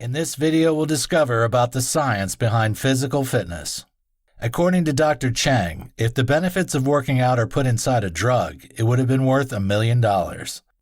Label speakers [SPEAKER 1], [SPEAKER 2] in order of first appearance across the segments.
[SPEAKER 1] In this video, we'll discover about the science behind physical fitness. According to Dr. Cheng, if the benefits of working out are put inside a drug, it would have been worth $1 million.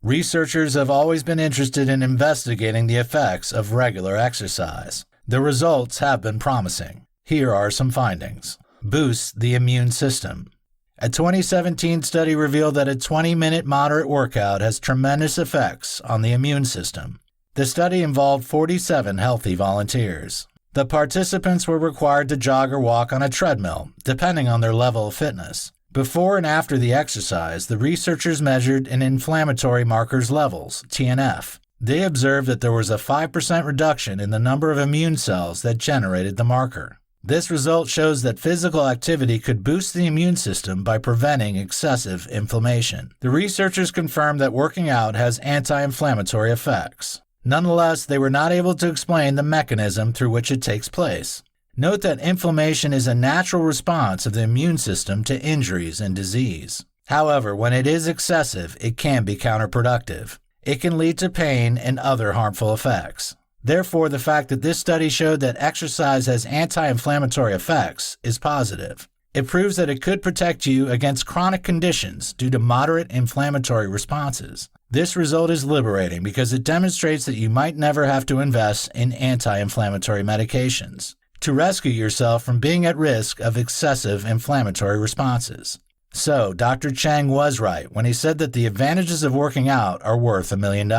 [SPEAKER 1] Researchers have always been interested in investigating the effects of regular exercise. The results have been promising. Here are some findings. Boosts the immune system. A 2017 study revealed that a 20-minute moderate workout has tremendous effects on the immune system. The study involved 47 healthy volunteers. The participants were required to jog or walk on a treadmill, depending on their level of fitness. Before and after the exercise, the researchers measured an inflammatory markers levels, TNF. They observed that there was a 5% reduction in the number of immune cells that generated the marker. This result shows that physical activity could boost the immune system by preventing excessive inflammation. The researchers confirmed that working out has anti-inflammatory effects. Nonetheless, they were not able to explain the mechanism through which it takes place. Note that inflammation is a natural response of the immune system to injuries and disease. However, when it is excessive, it can be counterproductive. It can lead to pain and other harmful effects. Therefore, the fact that this study showed that exercise has anti-inflammatory effects is positive. It proves that it could protect you against chronic conditions due to moderate inflammatory responses. This result is liberating because it demonstrates that you might never have to invest in anti-inflammatory medications to rescue yourself from being at risk of excessive inflammatory responses. So, Dr. Cheng was right when he said that the advantages of working out are worth $1 million.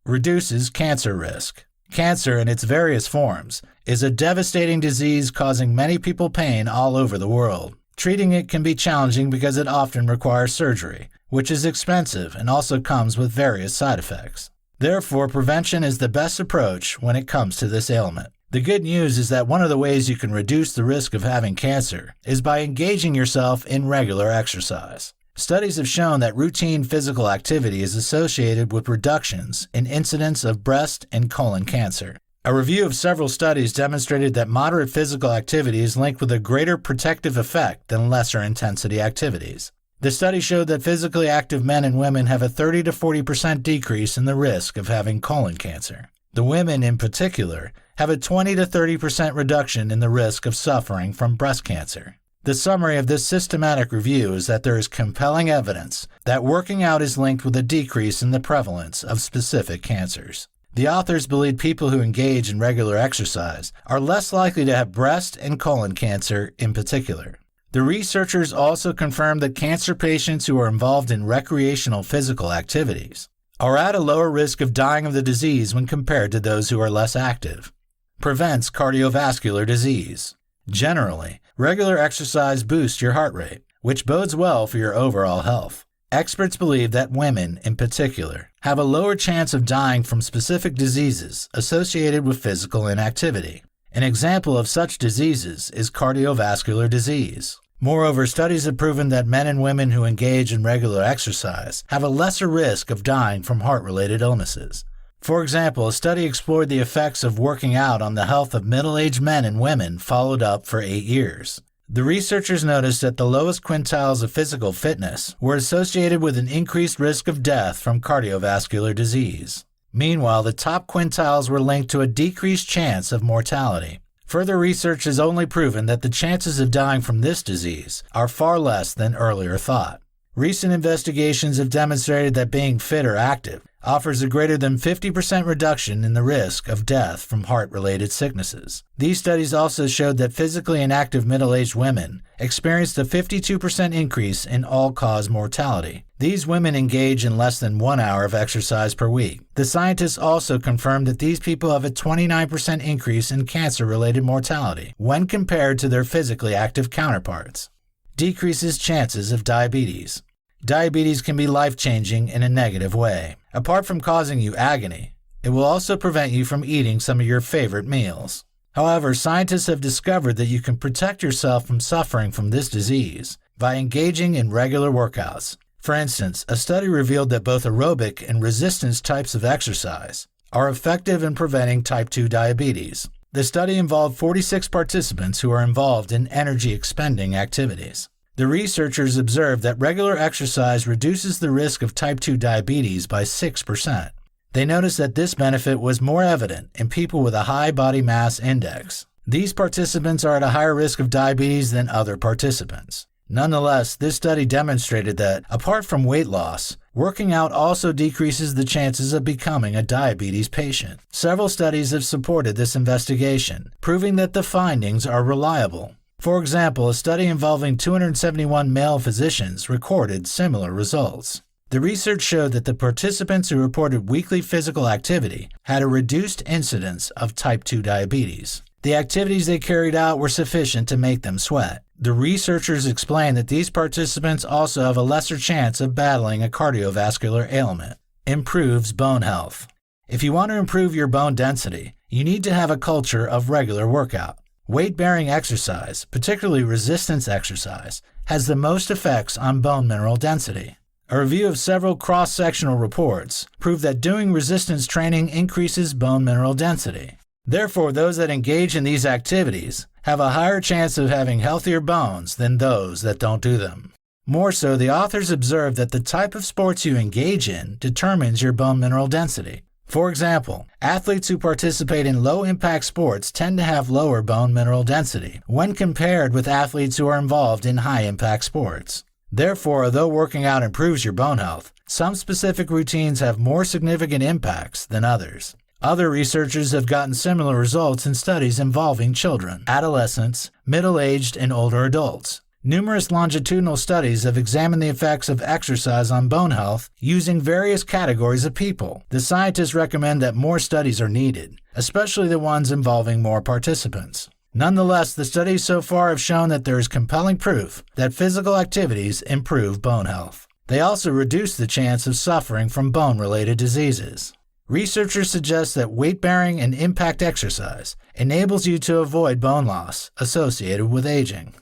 [SPEAKER 1] Reduces cancer risk. Cancer in its various forms is a devastating disease causing many people pain all over the world. Treating it can be challenging because it often requires surgery, which is expensive and also comes with various side effects. Therefore, prevention is the best approach when it comes to this ailment. The good news is that one of the ways you can reduce the risk of having cancer is by engaging yourself in regular exercise. Studies have shown that routine physical activity is associated with reductions in incidence of breast and colon cancer. A review of several studies demonstrated that moderate physical activity is linked with a greater protective effect than lesser intensity activities. The study showed that physically active men and women have a 30 to 40% decrease in the risk of having colon cancer. The women in particular have a 20 to 30% reduction in the risk of suffering from breast cancer. The summary of this systematic review is that there is compelling evidence that working out is linked with a decrease in the prevalence of specific cancers. The authors believe people who engage in regular exercise are less likely to have breast and colon cancer in particular. The researchers also confirmed that cancer patients who are involved in recreational physical activities are at a lower risk of dying of the disease when compared to those who are less active. Prevents cardiovascular disease. Generally, regular exercise boosts your heart rate, which bodes well for your overall health. Experts believe that women, in particular, have a lower chance of dying from specific diseases associated with physical inactivity. An example of such diseases is cardiovascular disease. Moreover, studies have proven that men and women who engage in regular exercise have a lesser risk of dying from heart-related illnesses. For example, a study explored the effects of working out on the health of middle-aged men and women followed up for 8 years. The researchers noticed that the lowest quintiles of physical fitness were associated with an increased risk of death from cardiovascular disease. Meanwhile, the top quintiles were linked to a decreased chance of mortality. Further research has only proven that the chances of dying from this disease are far less than earlier thought. Recent investigations have demonstrated that being fit or active offers a greater than 50% reduction in the risk of death from heart-related sicknesses. These studies also showed that physically inactive middle-aged women experienced a 52% increase in all-cause mortality. These women engage in less than 1 hour of exercise per week. The scientists also confirmed that these people have a 29% increase in cancer-related mortality when compared to their physically active counterparts. Decreases chances of diabetes. Diabetes can be life-changing in a negative way. Apart from causing you agony, it will also prevent you from eating some of your favorite meals. However, scientists have discovered that you can protect yourself from suffering from this disease by engaging in regular workouts. For instance, a study revealed that both aerobic and resistance types of exercise are effective in preventing type 2 diabetes. The study involved 46 participants who are involved in energy-expending activities. The researchers observed that regular exercise reduces the risk of type 2 diabetes by 6%. They noticed that this benefit was more evident in people with a high body mass index. These participants are at a higher risk of diabetes than other participants. Nonetheless, this study demonstrated that, apart from weight loss, working out also decreases the chances of becoming a diabetes patient. Several studies have supported this investigation, proving that the findings are reliable. For example, a study involving 271 male physicians recorded similar results. The research showed that the participants who reported weekly physical activity had a reduced incidence of type 2 diabetes. The activities they carried out were sufficient to make them sweat. The researchers explained that these participants also have a lesser chance of battling a cardiovascular ailment. Improves bone health. If you want to improve your bone density, you need to have a culture of regular workout. Weight-bearing exercise, particularly resistance exercise, has the most effects on bone mineral density. A review of several cross-sectional reports proved that doing resistance training increases bone mineral density. Therefore, those that engage in these activities have a higher chance of having healthier bones than those that don't do them. More so, the authors observed that the type of sports you engage in determines your bone mineral density. For example, athletes who participate in low-impact sports tend to have lower bone mineral density when compared with athletes who are involved in high-impact sports. Therefore, although working out improves your bone health, some specific routines have more significant impacts than others. Other researchers have gotten similar results in studies involving children, adolescents, middle-aged, and older adults. Numerous longitudinal studies have examined the effects of exercise on bone health using various categories of people. The scientists recommend that more studies are needed, especially the ones involving more participants. Nonetheless, the studies so far have shown that there is compelling proof that physical activities improve bone health. They also reduce the chance of suffering from bone-related diseases. Researchers suggest that weight-bearing and impact exercise enables you to avoid bone loss associated with aging.